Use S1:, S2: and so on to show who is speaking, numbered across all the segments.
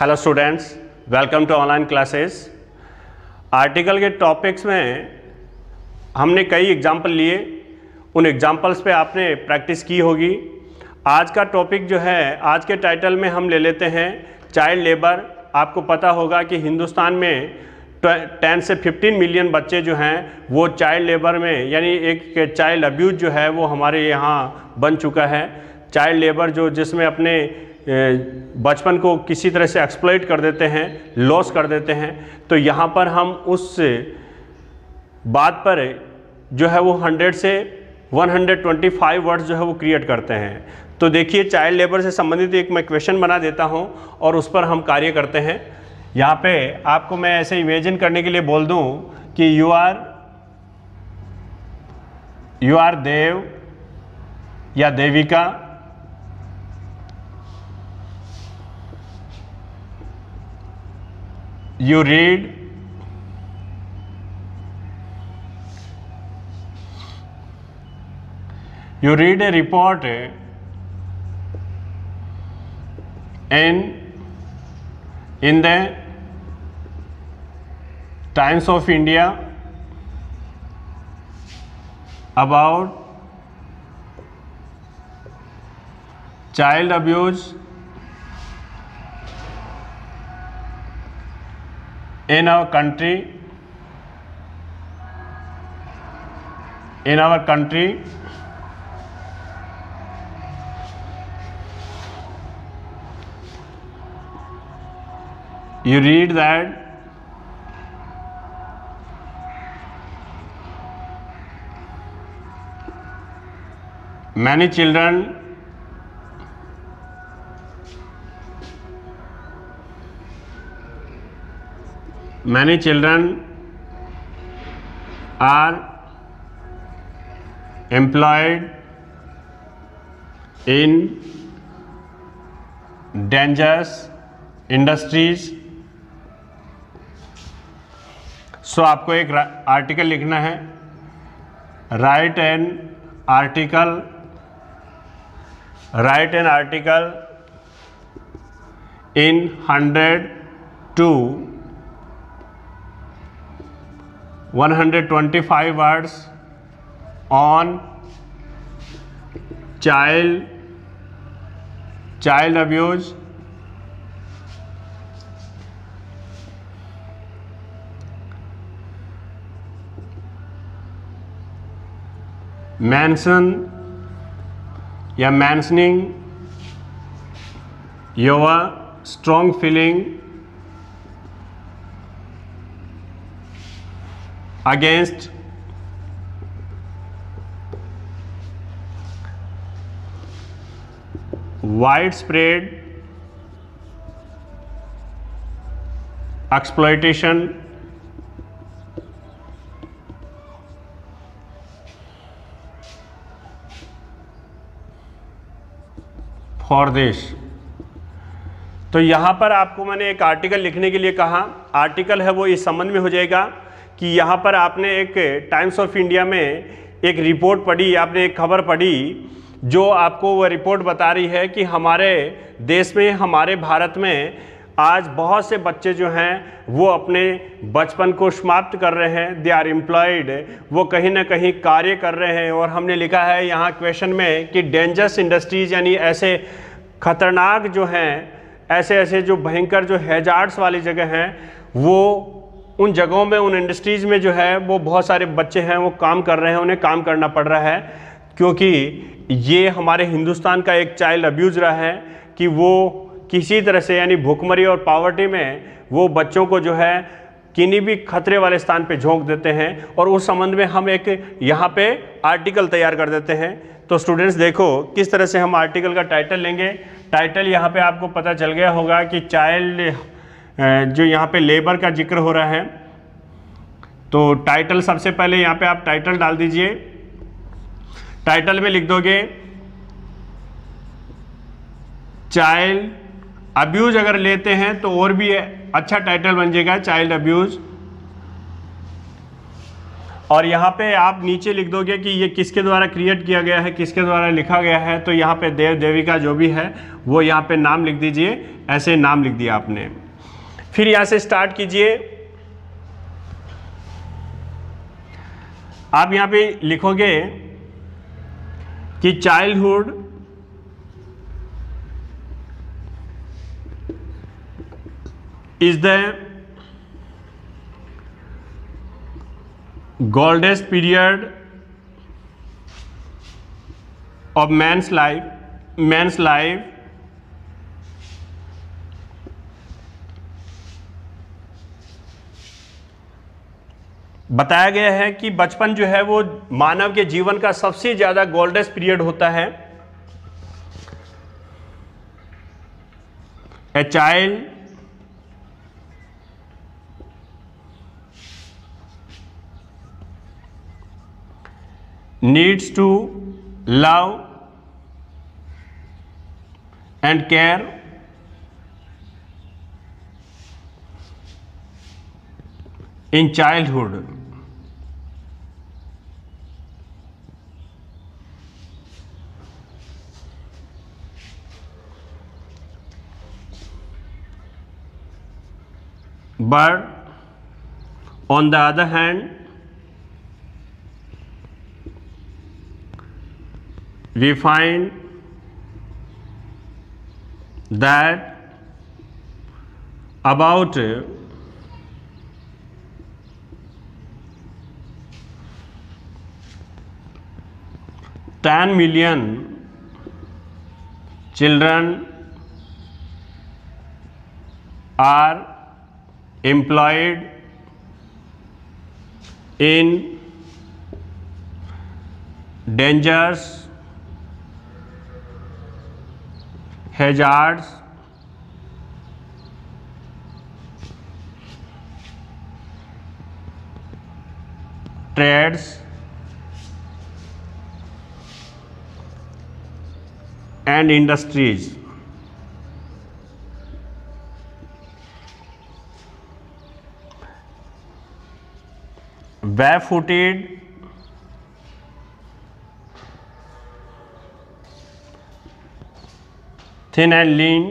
S1: Hello students, welcome to online classes. Article के topics में हमने कई एग्जाम्पल लिए, उन एग्जाम्पल्स पे आपने प्रैक्टिस की होगी। आज का टॉपिक जो है, आज के टाइटल में हम ले लेते हैं चाइल्ड लेबर। आपको पता होगा कि हिंदुस्तान में 10 से 15 मिलियन बच्चे जो हैं वो चाइल्ड लेबर में, यानी एक चाइल्ड अब्यूज़ जो है वो हमारे यहाँ बन चुका है। चाइल्ड लेबर जो जिसमें अपने बचपन को किसी तरह से एक्सप्लॉइट कर देते हैं, लॉस कर देते हैं। तो यहाँ पर हम उस बात पर जो है वो 100 से 125 वर्ड्स जो है वो क्रिएट करते हैं। तो देखिए, चाइल्ड लेबर से संबंधित एक मैं क्वेश्चन बना देता हूँ और उस पर हम कार्य करते हैं। यहाँ पे आपको मैं ऐसे इमेजिन करने के लिए बोल दूँ कि यू आर देव या Devika, you read a report in the Times of India about child abuse in our country. You read that many children are employed in dangerous industries। सो आपको एक आर्टिकल लिखना है। Right an article in 100 to 125 words on child abuse, mentioning your strong feeling against widespread exploitation for this। तो यहाँ पर आपको मैंने एक आर्टिकल लिखने के लिए कहा। आर्टिकल है वो इस संबंध में हो जाएगा कि यहाँ पर आपने एक टाइम्स ऑफ इंडिया में एक रिपोर्ट पढ़ी, आपने एक खबर पढ़ी जो आपको वह रिपोर्ट बता रही है कि हमारे देश में, हमारे भारत में आज बहुत से बच्चे जो हैं वो अपने बचपन को समाप्त कर रहे हैं। दे आर एम्प्लॉयड, वो कहीं ना कहीं कार्य कर रहे हैं। और हमने लिखा है यहाँ क्वेश्चन में कि डेंजरस इंडस्ट्रीज, यानी ऐसे खतरनाक जो हैं, ऐसे जो भयंकर जो हैजार्ड्स वाली जगह हैं, वो उन जगहों में, उन इंडस्ट्रीज़ में जो है वो बहुत सारे बच्चे हैं वो काम कर रहे हैं, उन्हें काम करना पड़ रहा है। क्योंकि ये हमारे हिंदुस्तान का एक चाइल्ड अब्यूज़ रहा है कि वो किसी तरह से, यानी भूखमरी और पावर्टी में वो बच्चों को जो है किन्हीं भी खतरे वाले स्थान पे झोंक देते हैं। और उस संबंध में हम एक यहाँ पे आर्टिकल तैयार कर देते हैं। तो स्टूडेंट्स देखो किस तरह से हम आर्टिकल का टाइटल लेंगे। टाइटल यहाँ पे आपको पता चल गया होगा कि चाइल्ड, जो यहाँ पे लेबर का जिक्र हो रहा है, तो टाइटल सबसे पहले यहाँ पे आप टाइटल डाल दीजिए। टाइटल में लिख दोगे चाइल्ड अब्यूज। अगर लेते हैं तो और भी अच्छा टाइटल बन जाएगा, चाइल्ड अब्यूज। और यहाँ पे आप नीचे लिख दोगे कि ये किसके द्वारा क्रिएट किया गया है, किसके द्वारा लिखा गया है। तो यहाँ पे देव देविका जो भी है वो यहाँ पे नाम लिख दीजिए, ऐसे नाम लिख दिया आपने। फिर यहाँ से स्टार्ट कीजिए। आप यहाँ पे लिखोगे कि childhood is the goldest period of man's life बताया गया है कि बचपन जो है वो मानव के जीवन का सबसे ज्यादा गोल्डेस्ट पीरियड होता है। A child needs to love and care in childhood. But on the other hand, we find that about 10 million children are employed in dangerous hazards trades and industries. Barefooted, thin and lean,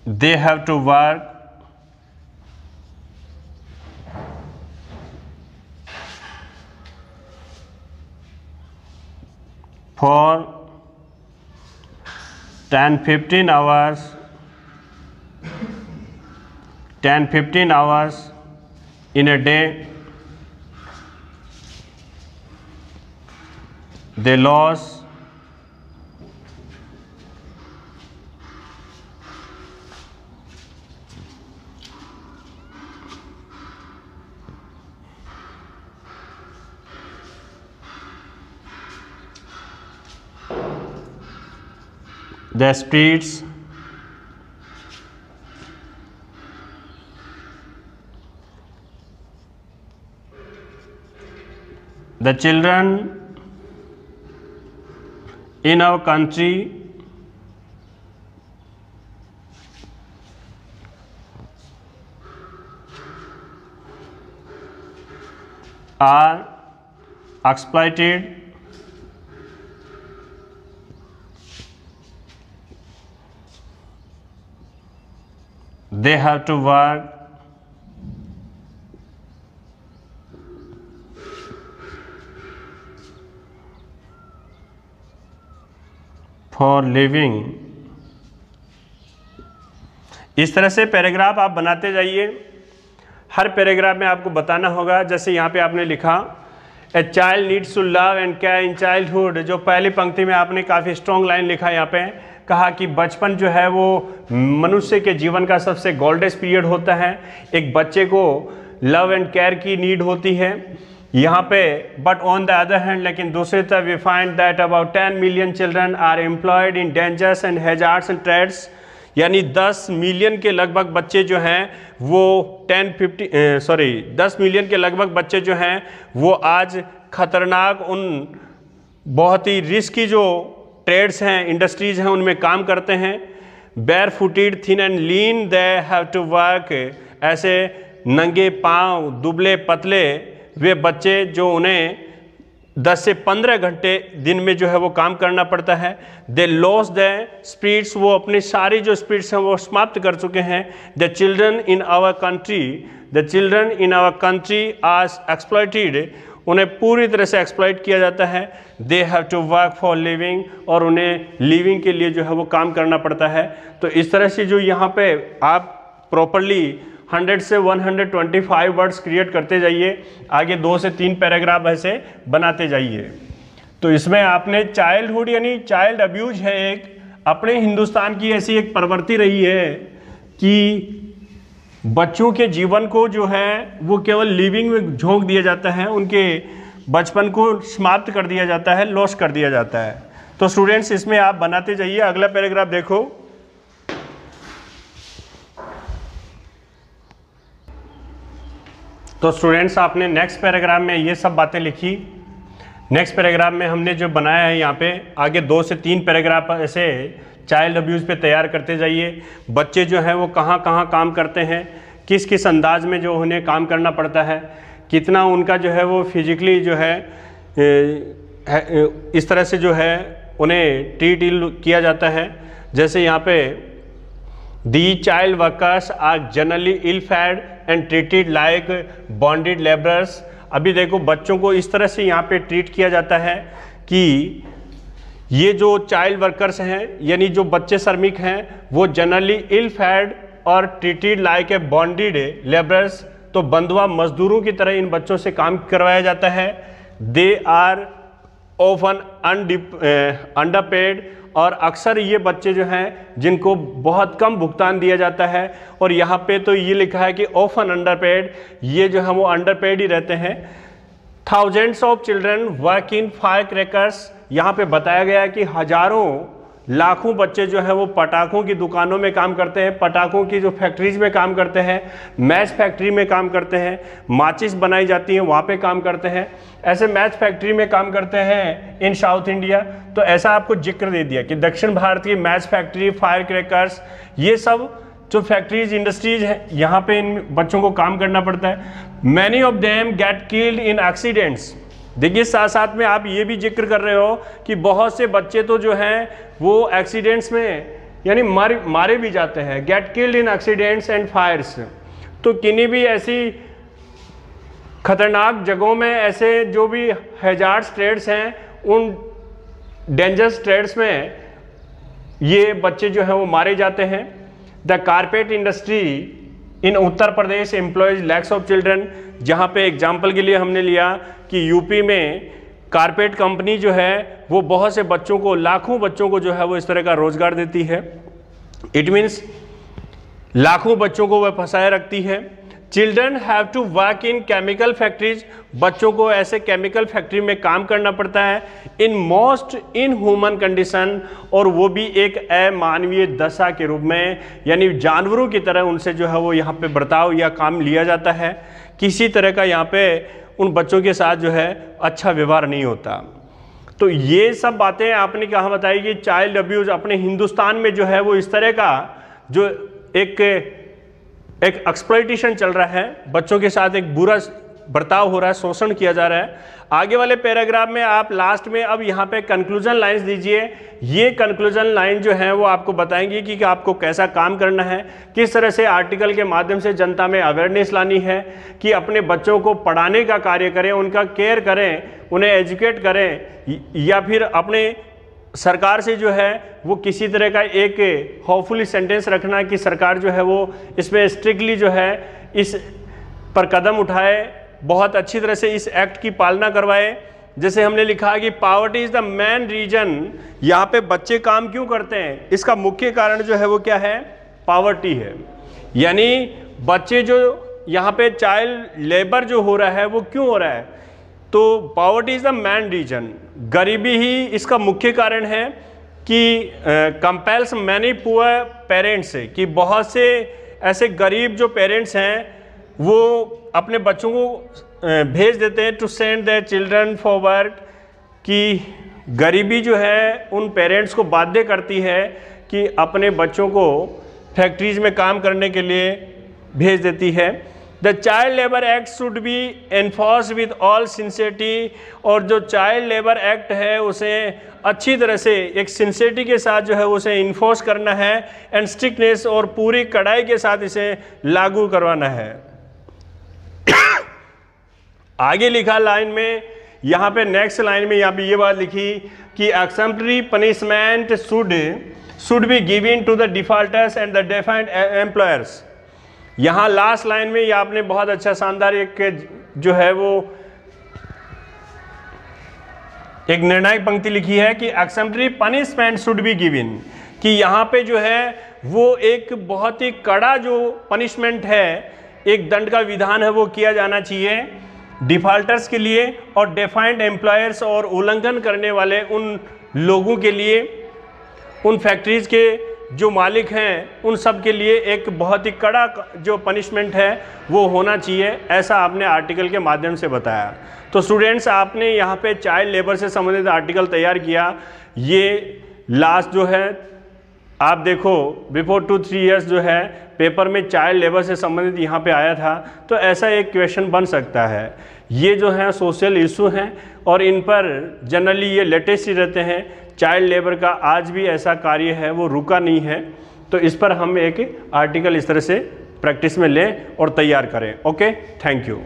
S1: they have to work for 10-15 hours, 10-15 hours in a day. They lose the spirits, the children in our country are exploited they have to work for living। इस तरह से paragraph आप बनाते जाइए। हर paragraph में आपको बताना होगा। जैसे यहाँ पे आपने लिखा a child needs to love and care in childhood, जो पहली पंक्ति में आपने काफ़ी स्ट्रॉन्ग लाइन लिखा। यहाँ पे कहा कि बचपन जो है वो मनुष्य के जीवन का सबसे गोल्डेस्ट पीरियड होता है। एक बच्चे को लव एंड केयर की नीड होती है यहाँ पे। But on the other hand, लेकिन दूसरी तरफ we find that about 10 million children are employed in dangers and hazards and trades, यानी 10 मिलियन के लगभग बच्चे जो हैं वो 10 मिलियन के लगभग बच्चे जो हैं वो आज खतरनाक उन बहुत ही रिस्की जो ट्रेड्स हैं, इंडस्ट्रीज हैं, उनमें काम करते हैं। Bare footed thin and lean they have to work, ऐसे नंगे पाँव दुबले पतले वे बच्चे जो उन्हें 10 से 15 घंटे दिन में जो है वो काम करना पड़ता है। दे लॉस द स्पिरिट्स, वो अपनी सारी जो स्पिरिट्स हैं वो समाप्त कर चुके हैं। The children in our country are exploited, उन्हें पूरी तरह से एक्सप्लॉइट किया जाता है। They have to work for living, और उन्हें लिविंग के लिए जो है वो काम करना पड़ता है। तो इस तरह से जो यहाँ पे आप प्रॉपरली 100 से 125 वर्ड्स क्रिएट करते जाइए, आगे 2 से 3 पैराग्राफ ऐसे बनाते जाइए। तो इसमें आपने चाइल्डहुड यानी चाइल्ड अब्यूज है एक अपने हिंदुस्तान की ऐसी एक प्रवृत्ति रही है कि बच्चों के जीवन को जो है वो केवल लिविंग में झोंक दिया जाता है, उनके बचपन को समाप्त कर दिया जाता है, लॉस कर दिया जाता है। तो स्टूडेंट्स इसमें आप बनाते जाइए। अगला पैराग्राफ देखो। तो स्टूडेंट्स आपने नेक्स्ट पैराग्राफ में ये सब बातें लिखी। नेक्स्ट पैराग्राफ में हमने जो बनाया है यहाँ पे आगे 2 से 3 पैराग्राफ ऐसे चाइल्ड अब्यूज़ पे तैयार करते जाइए। बच्चे जो हैं वो कहाँ कहाँ काम करते हैं, किस किस अंदाज में जो उन्हें काम करना पड़ता है, कितना उनका जो है वो फिजिकली जो है इस तरह से जो है उन्हें ट्रीट किया जाता है। जैसे यहाँ पे the child workers are generally ill fed and treated like bonded labourers. अभी देखो बच्चों को इस तरह से यहाँ पे ट्रीट किया जाता है कि ये जो चाइल्ड वर्कर्स हैं यानी जो बच्चे श्रमिक हैं वो जनरली इल फेड और treated like a bonded labourers, तो बंधुआ मजदूरों की तरह इन बच्चों से काम करवाया जाता है। दे आर ऑफन अंडरपेड, और अक्सर ये बच्चे जो हैं जिनको बहुत कम भुगतान दिया जाता है, और यहाँ पे तो ये लिखा है कि ऑफन अंडरपेड, ये जो है वो अंडरपेड ही रहते हैं। Thousands of children work in fire crackers, यहाँ पे बताया गया है कि हजारों लाखों बच्चे जो है वो पटाखों की दुकानों में काम करते हैं, पटाखों की जो फैक्ट्रीज में काम करते हैं, मैच फैक्ट्री में काम करते हैं, माचिस बनाई जाती हैं वहाँ पे काम करते हैं, ऐसे मैच फैक्ट्री में काम करते हैं इन साउथ इंडिया। तो ऐसा आपको जिक्र दे दिया कि दक्षिण भारत की मैच फैक्ट्री, फायर क्रैकर्स, ये सब जो फैक्ट्रीज इंडस्ट्रीज हैं यहाँ पे इन बच्चों को काम करना पड़ता है। Many of them get killed in accidents. देखिए साथ साथ में आप ये भी जिक्र कर रहे हो कि बहुत से बच्चे तो जो हैं वो एक्सीडेंट्स में यानी मारे भी जाते हैं। Get killed in accidents and fires, तो किन्हीं भी ऐसी खतरनाक जगहों में ऐसे जो भी हैजार्ड्स ट्रेड्स हैं उन डेंजरस ट्रेड्स में ये बच्चे जो हैं वो मारे जाते हैं। The carpet industry in Uttar Pradesh employees lakhs of children, जहाँ पे एग्जाम्पल के लिए हमने लिया कि यूपी में कारपेट कंपनी जो है वो बहुत से बच्चों को, लाखों बच्चों को जो है वो इस तरह का रोजगार देती है। इट मीन्स लाखों बच्चों को वह फंसाए रखती है। Children have to work in chemical factories, बच्चों को ऐसे केमिकल फैक्ट्री में काम करना पड़ता है। इन मोस्ट इनह्यूमन कंडीशन, और वो भी एक अमानवीय दशा के रूप में, यानी जानवरों की तरह उनसे जो है वो यहाँ पे बर्ताव या काम लिया जाता है। किसी तरह का यहाँ पे उन बच्चों के साथ जो है अच्छा व्यवहार नहीं होता। तो ये सब बातें आपने कहाँ बताई कि चाइल्ड अब्यूज अपने हिंदुस्तान में जो है वो इस तरह का जो एक एक्सप्लॉइटेशन चल रहा है, बच्चों के साथ एक बुरा बर्ताव हो रहा है, शोषण किया जा रहा है। आगे वाले पैराग्राफ में आप लास्ट में अब यहाँ पे कंक्लूजन लाइंस दीजिए। ये कंक्लूजन लाइन जो है वो आपको बताएंगी कि आपको कैसा काम करना है, किस तरह से आर्टिकल के माध्यम से जनता में अवेयरनेस लानी है कि अपने बच्चों को पढ़ाने का कार्य करें, उनका केयर करें, उन्हें एजुकेट करें, या फिर अपने सरकार से जो है वो किसी तरह का एक होपफुली सेंटेंस रखना कि सरकार जो है वो इसमें स्ट्रिक्टली जो है इस पर कदम उठाए, बहुत अच्छी तरह से इस एक्ट की पालना करवाए। जैसे हमने लिखा है कि poverty is the main reason, यहाँ पे बच्चे काम क्यों करते हैं, इसका मुख्य कारण जो है वो क्या है, पॉवर्टी है। यानी बच्चे जो यहाँ पे चाइल्ड लेबर जो हो रहा है वो क्यों हो रहा है, तो poverty is the main reason, गरीबी ही इसका मुख्य कारण है कि कंपेल्स मैनी पुअर पेरेंट्स, कि बहुत से ऐसे गरीब जो पेरेंट्स हैं वो अपने बच्चों को भेज देते हैं to send their children for work, कि गरीबी जो है उन पेरेंट्स को बाध्य करती है कि अपने बच्चों को फैक्ट्रीज में काम करने के लिए भेज देती है। The child labour act should be enforce with all sincerity, और जो चाइल्ड लेबर एक्ट है उसे अच्छी तरह से एक सिंसियरिटी के साथ जो है उसे इन्फोर्स करना है, एंड स्ट्रिक्टनेस, और पूरी कड़ाई के साथ इसे लागू करवाना है। आगे लिखा लाइन में, यहाँ पे नेक्स्ट लाइन में यहाँ पे ये बात लिखी कि exemplary punishment should be given to the defaulters and the defined employers. यहाँ लास्ट लाइन में ये आपने बहुत अच्छा शानदार एक जो है वो एक निर्णायक पंक्ति लिखी है कि exemplary punishment should be given, कि यहाँ पे जो है वो एक बहुत ही कड़ा जो पनिशमेंट है, एक दंड का विधान है, वो किया जाना चाहिए डिफॉल्टर्स के लिए और डिफाइंड एम्प्लॉयर्स, और उल्लंघन करने वाले उन लोगों के लिए, उन फैक्ट्रीज के जो मालिक हैं उन सब के लिए एक बहुत ही कड़ा जो पनिशमेंट है वो होना चाहिए। ऐसा आपने आर्टिकल के माध्यम से बताया। तो स्टूडेंट्स, आपने यहाँ पे चाइल्ड लेबर से संबंधित आर्टिकल तैयार किया। ये लास्ट जो है आप देखो बिफोर 2-3 ईयर्स जो है पेपर में चाइल्ड लेबर से संबंधित यहाँ पे आया था, तो ऐसा एक क्वेश्चन बन सकता है। ये जो है सोशल इशू हैं और इन पर जनरली ये लेटेस्ट ही रहते हैं। चाइल्ड लेबर का आज भी ऐसा कार्य है वो रुका नहीं है, तो इस पर हम एक आर्टिकल इस तरह से प्रैक्टिस में लें और तैयार करें। Okay, thank you.